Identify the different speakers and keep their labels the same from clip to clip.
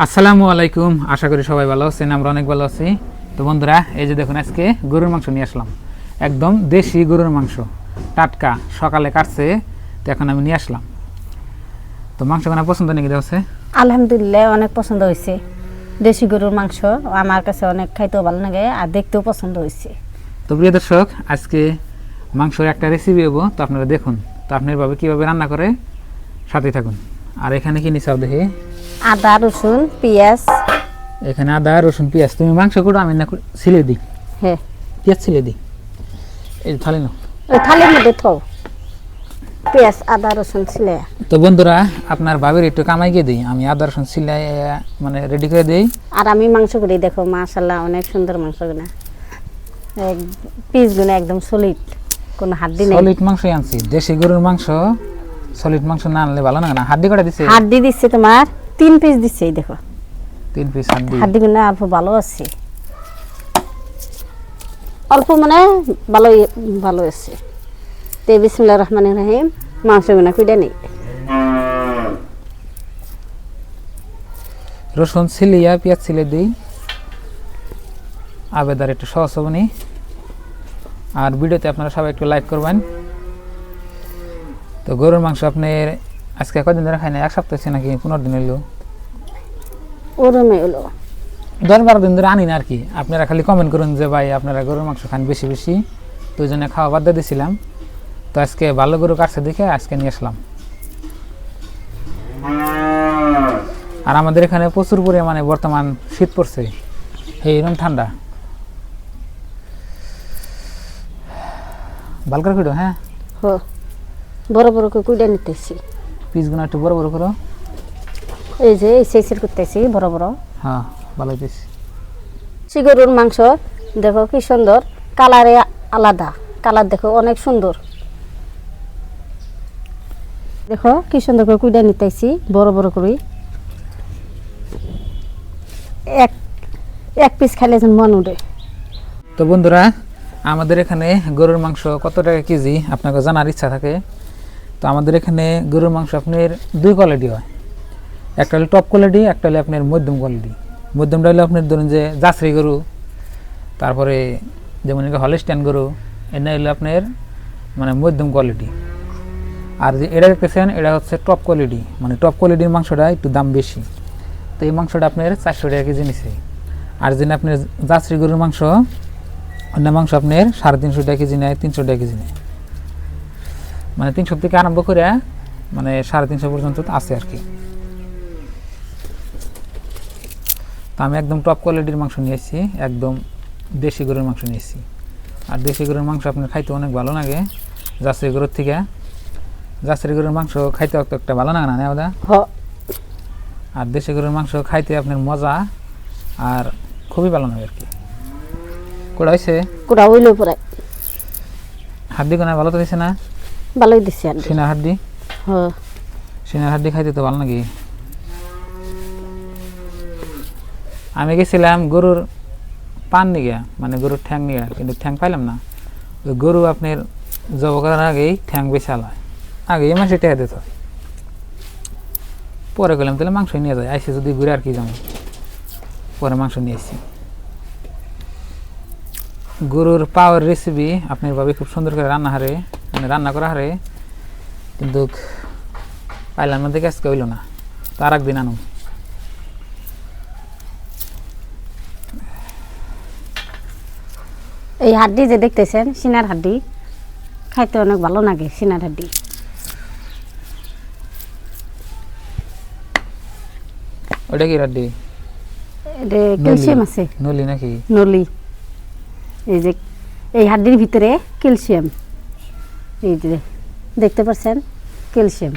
Speaker 1: আসসালামু আলাইকুম, আশা করি সবাই ভালো আছেন। আমরা অনেক ভালো আছি। তো বন্ধুরা, এই যে দেখুন, আজকে গরুর মাংস নিয়ে আসলাম, একদম দেশি গরুর মাংস, টাটকা, সকালে কাটছে। তো এখন আমি নিয়ে আসলাম। তো মাংস কেনা পছন্দ নাকি দেওয়া?
Speaker 2: আলহামদুলিল্লাহ, অনেক পছন্দ হয়েছে। দেশি গরুর মাংস আমার কাছে অনেক খাইতেও ভালো লাগে আর দেখতেও পছন্দ হয়েছে।
Speaker 1: তো প্রিয় দর্শক, আজকে মাংসের একটা রেসিপি হবো, তো আপনারা দেখুন। তো আপনি এভাবে কীভাবে রান্না করে সাথে থাকুন। আর এখানে কি নিচাও দেখি,
Speaker 2: আদা, রসুন, পেঁয়াজ।
Speaker 1: এখানে আদা, রসুন, পেঁয়াজ। তুমি মাংস করো, আমি না ছিলে দিই।
Speaker 2: হ্যাঁ,
Speaker 1: পেঁয়াজ ছিলে দিই। এই থালি না,
Speaker 2: ওই থালির মধ্যে থাও পেঁয়াজ, আদা, রসুন ছিলে।
Speaker 1: তো বন্ধুরা, আপনার ভাবির একটু কামাই গিয়ে দিই, আমি আদা রসুন সিলাই মানে রেডি করে দিই।
Speaker 2: আর আমি মাংস করি, দেখো মাশাআল্লাহ অনেক সুন্দর মাংস গুনা, পিস গুনা একদম সলিড, কোনো হাড্ডি নেই।
Speaker 1: সলিড মাংসই আনছি, দেশি গরুর মাংস। সলিড মাংস না আনলে ভালো না। হাড্ডি কটা দিছে?
Speaker 2: হাড্ডি দিচ্ছে তোমার 3 পিস দিচ্ছে, এই দেখো
Speaker 1: 3 পিস হাড্ডি।
Speaker 2: হাড্ডি গুনা অল্প ভালো আছে, অল্প মানে ভালোই ভালো আছে। তে বিসমিল্লাহির রহমানির রহিম, মাংস গুনা কুইডা নেই।
Speaker 1: রসুন ছিলিয়া পেঁয়াজ ছিলে দিই, আবেদার একটু সহজ হবনি। আর ভিডিওতে আপনারা সবাই একটু লাইক করবেন। তো গরুর মাংস আপনার আজকে কদিন ধরে খাই না? 1 সপ্তাহ হচ্ছে নাকি 15 দিন হইলো?
Speaker 2: ওরমে হলো
Speaker 1: 10-12 দিন ধরে আনি না আর কি। আপনারা খালি কমেন্ট করুন যে ভাই আপনারা গরুর মাংস খান বেশি বেশি, তো ওই জন্য খাওয়া বাদ দিয়ে দিয়েছিলাম। তো আজকে ভালো গরু কাটছে দেখে আজকে নিয়ে আসলাম। আর আমাদের এখানে প্রচুর পরিমাণে বর্তমান শীত পড়ছে, এইরকম ঠান্ডা। বালকার কুইডো, হ্যাঁ
Speaker 2: বড় বড় করে কুইডা নিতেছি।
Speaker 1: পিসগুলো একটু বড় বড় করো।
Speaker 2: এই যে এই সাইজের করতেছি বড় বড়।
Speaker 1: হ্যাঁ, ভালো হইতেছে।
Speaker 2: গরুর মাংস দেখো কি সুন্দর, কালারে আলাদা, কালার দেখো অনেক সুন্দর। দেখো কি সুন্দর করে কুইডা নিতেছি বড় বড় করে। এক পিস খাইলে যেন মন উঠে।
Speaker 1: তো বন্ধুরা, আমাদের এখানে গরুর মাংস কত টাকা কেজি আপনাকে জানার ইচ্ছা থাকে। তো আমাদের এখানে গরুর মাংস আপনার 2 কোয়ালিটি হয়, একটা হলো টপ কোয়ালিটি, একটা হলো আপনার মধ্যম কোয়ালিটি। মধ্যমটা হলো আপনার ধরুন যে জার্সি গরু, তারপরে যেমন হলস্টাইন গরু, এটা হলো আপনার মানে মধ্যম কোয়ালিটি। আর যে এটা দেখতেছেন, এটা হচ্ছে টপ কোয়ালিটি, মানে টপ কোয়ালিটির মাংসটা একটু দাম বেশি। তো এই মাংসটা আপনার 400 টাকা কেজি নিচ্ছে। আর যেন আপনার জার্সি গরুর মাংস, অন্য মাংস আপনার 350 টাকা কেজি নেয়, 300 টাকা কেজি নেয়। মানে 300 থেকে আরম্ভ করে মানে 350 পর্যন্ত আছে আর কি। তো আমি একদম টপ কোয়ালিটির মাংস নিয়েছি, একদম দেশি গরুর মাংস নিয়েছি। আর দেশি গরুর মাংস আপনার খাইতে অনেক ভালো লাগে জার্সি গরুর থেকে। জার্সি গরুর মাংস খাইতে একটা ভালো লাগে না ওদা? আর দেশি গরুর মাংস খাইতে আপনার মজা আর খুবই ভালো লাগে আর কি। কোড়া হয়েছে?
Speaker 2: কোড়া হইলো পরে
Speaker 1: হাড্ডি কোনা ভালো তো দিছে না?
Speaker 2: ভালোই দিছে।
Speaker 1: সিনার হাড্ডি, সিনার হাড্ডি খাইতে তো ভালো নাকি? আমি গেছিলাম গরুর পান নিয়ে, মানে গরুর ঠ্যাং নিয়ে, কিন্তু ঠ্যাং পাইলাম না। ওই গরু আপনার জব করার আগেই ঠ্যাং বেচাল হয়, আগেই মাসে টেকা দিত। পরে গেলাম তাহলে মাংস নিয়ে যায়, আইসে যদি ঘুরে আর কি যাবো। পরে মাংস নিয়ে এসেছি। গরুর পাওয়ার রেসিপি আপনার ভাবে খুব সুন্দর করে রান্না হারে, মানে রান্না করা হারে, কিন্তু পাইলাম না দেখে আজকে হইল না। তার একদিন আনুন।
Speaker 2: এই হাড্ডি যে দেখতেছেন, সিনার হাড্ডি খাইতে অনেক ভালো লাগে। সিনার হাড্ডি
Speaker 1: ওটা কি হাড্ডি?
Speaker 2: এটা ক্যালসিয়াম আছে।
Speaker 1: নলি নাকি?
Speaker 2: নলি। এই যে এই হাড্ডির ভিতরে ক্যালসিয়াম, এই যে দেখতে পাচ্ছেন ক্যালসিয়াম।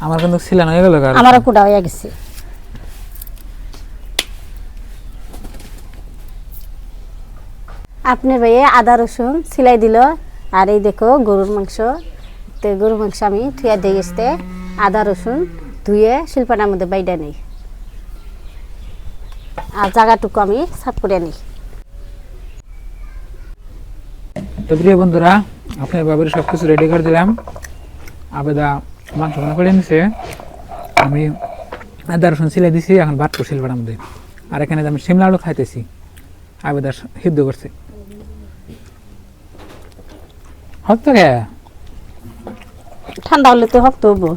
Speaker 1: আমার কিন্তু ছিলানো হয়ে গেল,
Speaker 2: আমারও কুড়া হয়ে গেছে। আপনার ভাইয়ে আদা রসুন সিলাই দিল। আর এই দেখো গরুর মাংস, তো গরুর মাংস আমি ধুয়ে দিয়ে গেছে, আদা রসুন ধুয়ে শিল্পাটার মধ্যে বাইডা নেই, আর জায়গাটুকু আমি সাফ করে নিই।
Speaker 1: তো প্রিয় বন্ধুরা, আপনার বাবার সব কিছু রেডি করে দিলাম। আবেদা মাংস মনে করে নিছে, আমি আদা রসুন সিলাই দিছি, এখন ভাত করছি শিলপাটার মধ্যে। আর এখানে আমি শিমলা আলু খাইতেছি, আবেদা সিদ্ধ করছে। হক তো কে
Speaker 2: ঠান্ডা হলে তো হক তো হবো।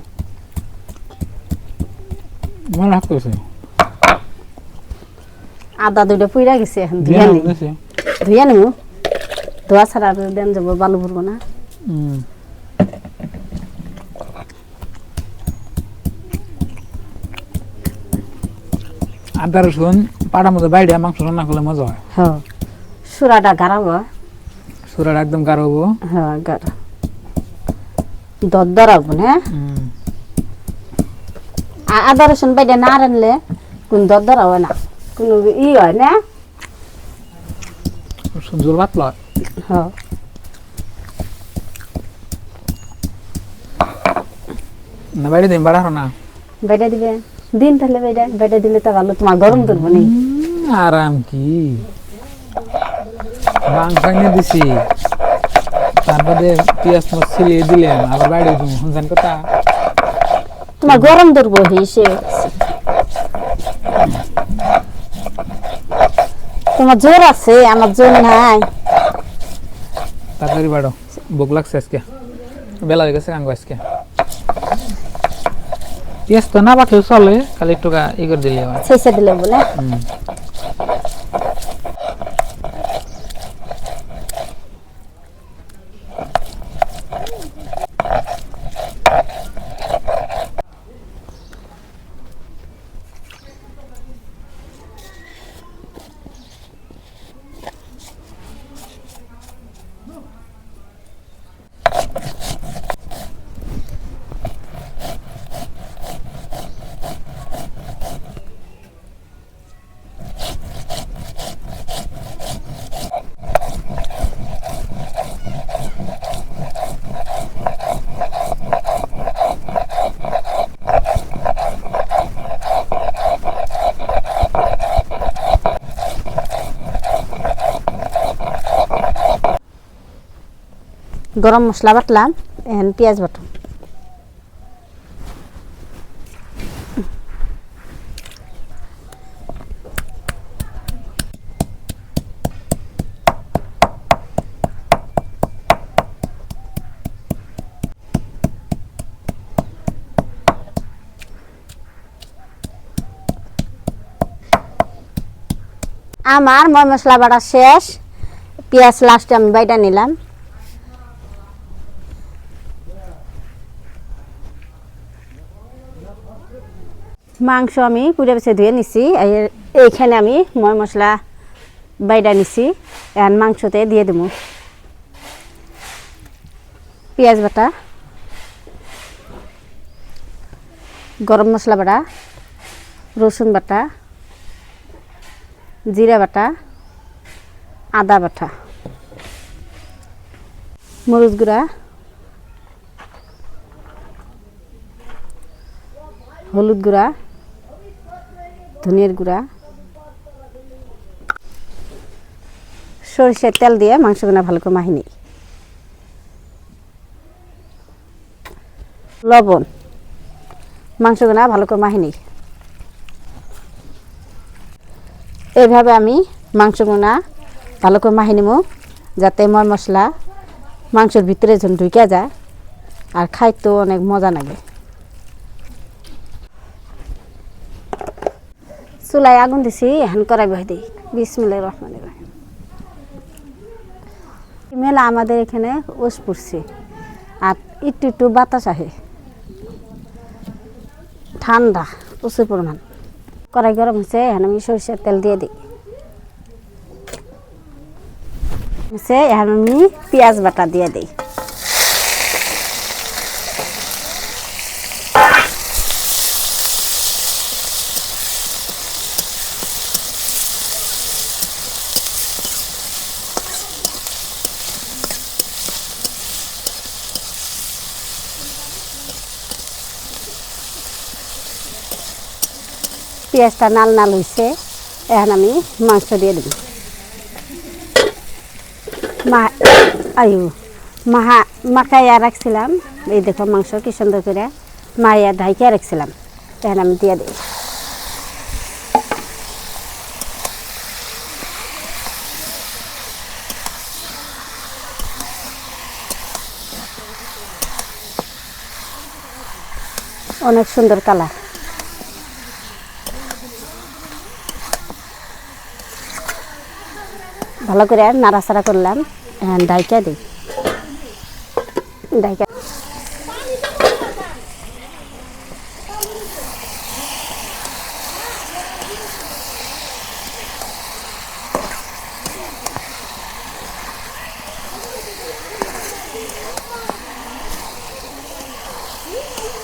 Speaker 1: মনে হক করছে।
Speaker 2: আদা দুইটা পুইরা গেছে, এখন ধুইয়া নেবো। ধোয়া ছাড়া দেন যাবো, বালু ভরবো না।
Speaker 1: আদা রসুন পাড়ার মধ্যে বাইরে মাংস রান্না করলে মজা হয়।
Speaker 2: হ্যাঁ, সুরাটা গাড়াবো।
Speaker 1: সুরাটা একদম গাঢ় হবো।
Speaker 2: হ্যাঁ, গাড়া দরদর হবো না। আদা রসুন বাইরে না রানলে কোন দরদর হয় না, কোনো হয় না।
Speaker 1: জোর পাতলা।
Speaker 2: হ্যাঁ,
Speaker 1: না বাইরে দিন বাড়া না,
Speaker 2: বাইরে দিবে দিন, তাহলে বাইরে দিলে তো ভালো, তোমার গরম করবো নি।
Speaker 1: আরাম কি মাংস এনে দিছি, তারপরে পেঁয়াজ মাছ ছিলিয়ে দিলেন, আবার বাইরে দিব শুনছেন কথা।
Speaker 2: তোমার গরম ধরবো হিসে, তোমার জোর আছে, আমার জোর নাই।
Speaker 1: তাড়াতাড়ি বাড়ো, ভোগ লাগছে আজকে, বেলা হয়ে গেছে কাঙ্গ আজকে। পেঁয়াজ তো না বাটলেও চলে, খালি একটু ই করে দিলে হয়,
Speaker 2: ছেঁচে দিলে বলে। গরম মশলা বাটলাম, এখন পেঁয়াজ বাটুন। আমার মশলা বাটা শেষ, পেঁয়াজ লাস্টে আমি বাইটা নিলাম। মাংস আমি পুড়ে বেছে ধুয়ে নিছি, এইখানে আমি মশলা বাইটা নিছি, এখন মাংসতে দিয়ে দেবো। পেঁয়াজ বাটা, গরম মশলা বাটা, রসুন বাটা, জিরা বাটা, আদা বাটা, মরিচ গুঁড়া, হলুদ গুঁড়া, ধনিয়ার গুঁড়া, সরিষার তেল দিয়ে মাংসগুলো ভালো করে মাখি নিই। লবণ, মাংসগুলো ভালো করে মাখি নিই। এইভাবে আমি মাংসগুলো ভালো করে মাখি নিব, যাতে মশলা মাংসের ভিতরে যেন ঢুকে যায়, আর খাইতেও অনেক মজা লাগে। চুলায় আগুন দিছি, এখন কড়াই বহাই দিই। বিসমিল্লাহির রহমানির রহিম। মেলা আমাদের এখানে ওষ পড়ছে, আর একটু একটু বাতাস আহে, ঠান্ডা প্রচুর পরিমাণ। কড়াই গরম হয়েছে, এখন আমি সরিষার তেল দিয়ে দিই। এখন আমি পেঁয়াজ বাটা দিয়ে দিই। পেঁয়াজটা নাল নাল হয়েছে, এখন আমি মাংস দিয়ে দেব। আয়ু মাখাইয়া রাখছিলাম। এই দেখো মাংস কি সুন্দর করে মাইয়া ঢাইকিয়া রাখছিলাম, এখন আমি দিয়ে দিই। অনেক সুন্দর কালার। ভালো করে নাড়াচাড়া করলাম, ডাইকা দিই। ডাইকা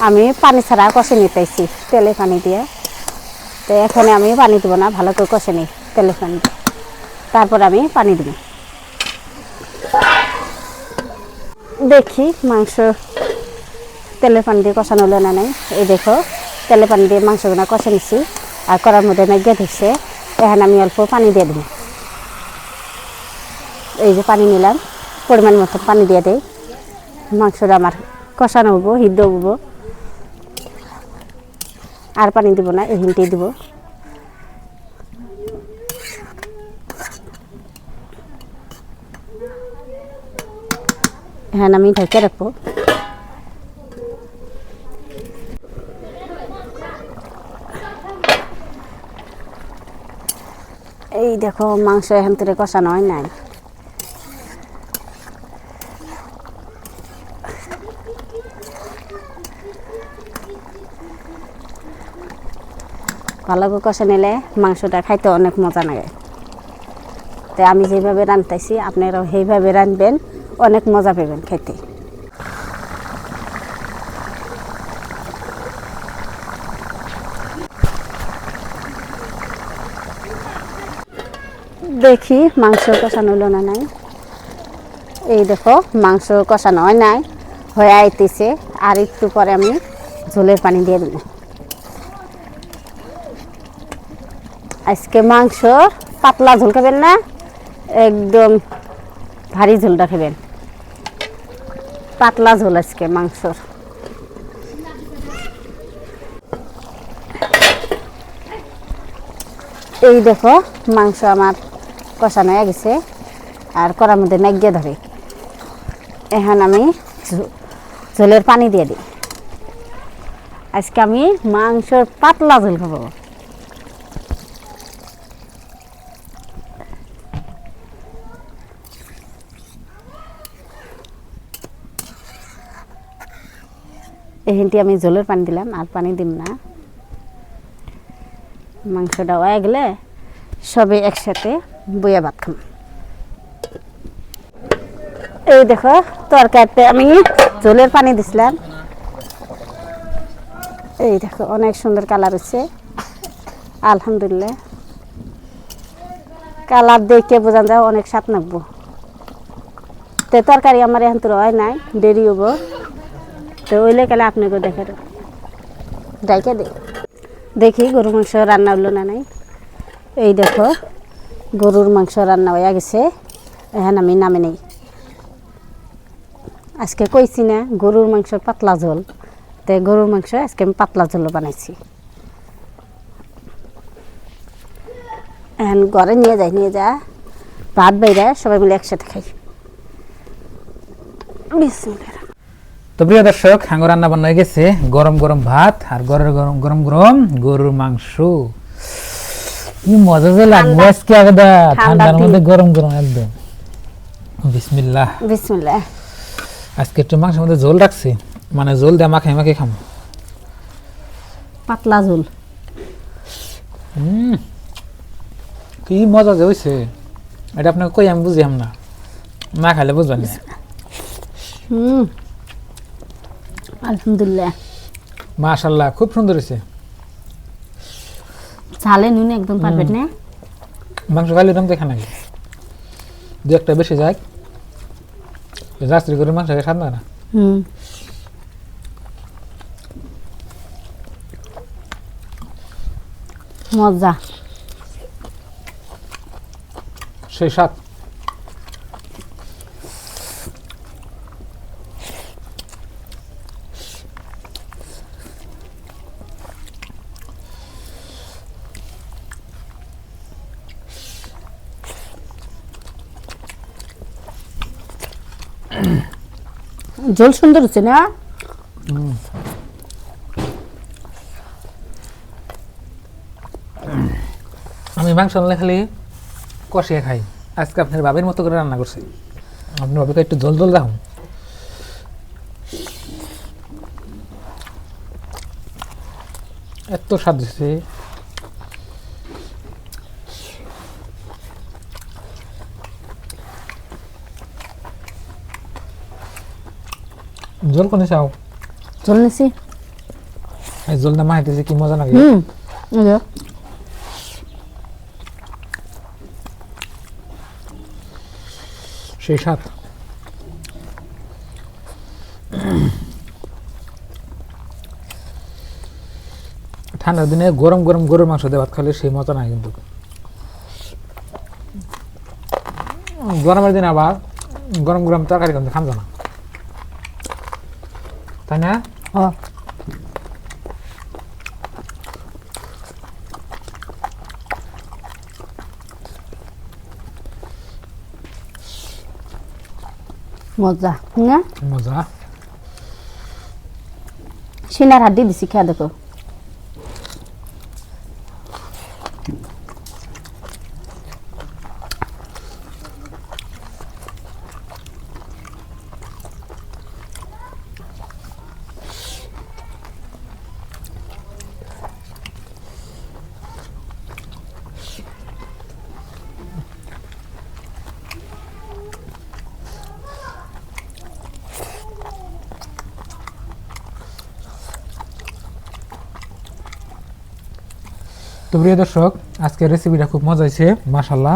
Speaker 2: আমি পানি ছাড়া কষে নিতেছি তেলে পানি দিয়ে। তো এখানে আমি পানি দেবো না, ভালো করে কষে নিই তেলে পানি দিয়ে, তারপর আমি পানি দেব। দেখি মাংস তেলে পানি দিয়ে কষানো হলো না নাই। এই দেখো তেলে পানি দিয়ে মাংসগুলো কষে নিচ্ছি, আর কড়ার মধ্যে নাইগে ধরছে। এখন আমি অল্প পানি দিয়ে দেব। এই যে পানি নিলাম, পরিমাণ মতো পানি দিয়ে দেই। মাংসটা আমার কষানো হবো, সিদ্ধ হবো, আর পানি দিব না, এখানটাই দিব। হ্যাঁ আমি ঢেকে রাখবো। এই দেখো মাংস এখান থেকে কষানো হয় নাই। ভালো করে কষে নিলে মাংসটা খাইতে অনেক মজা লাগে। তো আমি যেভাবে রান্তাইছি আপনারাও সেইভাবে রাঁধবেন, অনেক মজা পাবেন খেতে। দেখি মাংস কষানো হলো না নাই। এই দেখো মাংস কষানো হয় নাই, হয়ে আইতেছে। আর একটু পরে আমি ঝোলের পানি দিয়ে দেব। আজকে মাংস পাতলা ঝোল খাবেন না, একদম ভারী ঝোলটা খাবেন। পাতলা ঝোল আজকে মাংসর। এই দেখো মাংস আমার কষানো হয়ে গেছে, আর কড়ার মধ্যে নাইগে ধরে। এখন আমি ঝোলের পানি দিয়ে দিই। আজকে আমি মাংসর পাতলা ঝোল খাবো। এখানটি আমি ঝোলের পানি দিলাম, আর পানি দিব না। মাংসটা হয়ে গেলে সবে একসাথে বইয়া ভাত খাম। এই দেখো তরকারিতে আমি ঝোলের পানি দিছিলাম। এই দেখো অনেক সুন্দর কালার হচ্ছে, আলহামদুলিল্লাহ। কালার দেখে বোঝা যায় অনেক স্বাদ লাগবো। তো তরকারি আমার এখন তো হয় নাই, দেরি হবো। তো ওইলে গেলে আপনাকে দেখে ডাইকে দেখি গরুর মাংস রান্না হলো না নাই। এই দেখো গরুর মাংস রান্না হয়ে গেছে, এখন আমি নামে নেই। আজকে কইছি না গরুর মাংস পাতলা ঝোল, তো গরুর মাংস আজকে আমি পাতলা ঝোল বানাইছি। এখন ঘরে নিয়ে যা ভাত বাইরে সবাই মিলে একসাথে খাই। বিসমিল্লাহ।
Speaker 1: তো প্রিয় দর্শক, হাঙ্গো রান্না বান্না হয়ে গেছে। গরম গরম ভাত আর গরম গরম গরম গরুর মাংস। কি মজা যে লাগবে আজকে, একদম ঠান্ডার মধ্যে গরম গরম একদম। বিসমিল্লাহ
Speaker 2: বিসমিল্লাহ।
Speaker 1: আজকে একটু মাংসের মধ্যে ঝোল রাখছি, মানে ঝোল দিয়ে মাখাই মাখাই খাবো।
Speaker 2: পাতলা ঝোল।
Speaker 1: কি মজা যে হয়েছে, এটা আপনাকে কই আমি বুঝিলাম না, না খাইলে বুঝবেন না।
Speaker 2: আলহামদুলিল্লাহ
Speaker 1: মাশাআল্লাহ, খুব সুন্দর হয়েছে।
Speaker 2: ঝালে নুন একদম পারফেক্ট না।
Speaker 1: মাংস খাইলে এরকম দেখা নাকি, দু একটা বেশি যায়, রাত্রি করে মাংস খাই স্বাদ না।
Speaker 2: মজা,
Speaker 1: সেই স্বাদ।
Speaker 2: ঝোল সুন্দর হচ্ছে না?
Speaker 1: আমি মাংস আনলে খালি কষিয়ে খাই। আজকে আপনার বাবের মতো করে রান্না করছি। আপনি বাবাকে একটু ঝোল ঝোল রাখুন। এত স্বাদ দিচ্ছে। ঝোল কোনে চাও?
Speaker 2: ঝোল নিছি।
Speaker 1: এই ঝোল না মাইতেছে কি মজা লাগে।
Speaker 2: এই যে
Speaker 1: সেই স্বাদ। ঠান্ডার দিনে গরম গরম গরুর মাংস দিয়ে ভাত খাইলে সেই মজা নাই কিন্তু। গরমের দিনে আবার গরম গরম তরকারি কিন্তু খান না, তাই না?
Speaker 2: মজা না?
Speaker 1: মজা।
Speaker 2: সিনার হাড্ডি দিছি, খেয়ে দেখো।
Speaker 1: তো প্রিয় দর্শক, আজকের রেসিপিটা খুব মজা হয়েছে মাশাল্লাহ,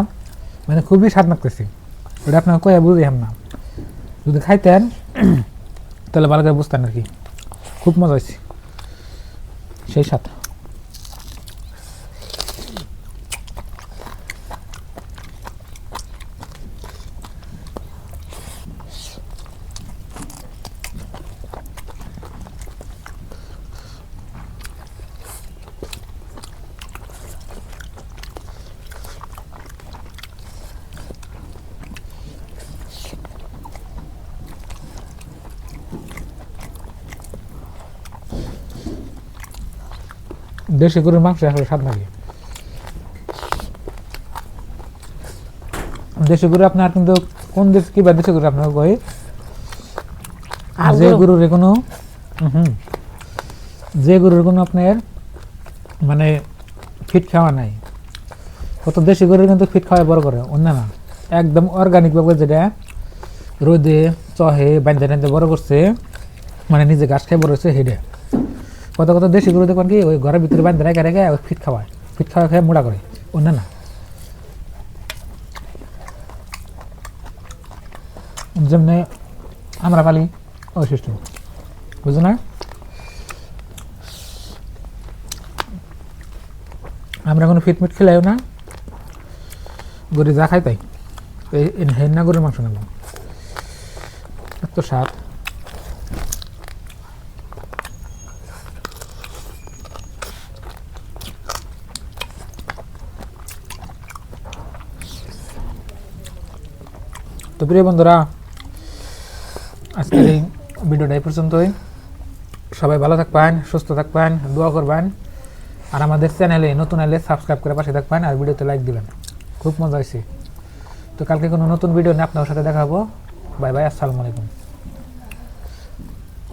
Speaker 1: মানে খুবই স্বাদ লাগতেছে। ওটা আপনাকে কয়ে বুঝিলাম না, যদি খাইতেন তাহলে ভালো করে বুঝতেন আর কি। খুব মজা হয়েছে, সেই স্বাদ। দেশি গরুর মাংস আসলে স্বাদ লাগে। দেশি গরু আপনার কিন্তু কোন দেশ কি বা দেশি গরু আপনার কই, যে গরুর কোনো যে গরুর কোনো আপনার মানে ফিট খাওয়া নাই, কত দেশি গরুর কিন্তু ফিট খাওয়া বড় করে, অন্য না একদম অর্গানিক ভাবে যেটা রোদে চহে বান্ধে টান্ধে বড় করছে, মানে নিজে ঘাস খেয়ে বড় হচ্ছে হেডে। কত কত দেশি গরু দেখবেন কি ওই ঘরের ভিতরে বান্ধে রেখে রেখে ওই ফিট খাওয়ায়, ফিট খাওয়া খেয়ে মোটা করে, অন্য না। যেমনি আমরা পালি ওই সিস্টেম, বুঝো না? আমরা কোনো ফিটমিট খেলেও না, গরু যা খাই তাই, হেন না গরুর মাংস নেব, এত স্বাদ। তো প্রিয় বন্ধুরা, আজকের এই ভিডিওটা এই পর্যন্তই। সবাই ভালো থাকবেন, সুস্থ থাকবেন, দোয়া করবেন, আর আমাদের চ্যানেলে নতুন এলে সাবস্ক্রাইব করে পাশে থাকবেন, আর ভিডিওতে লাইক দিবেন। খুব মজা হয়েছে। তো কালকে কোনো নতুন ভিডিও নিয়ে আপনার সাথে দেখা হবো। বাই বাই, আসসালামু আলাইকুম।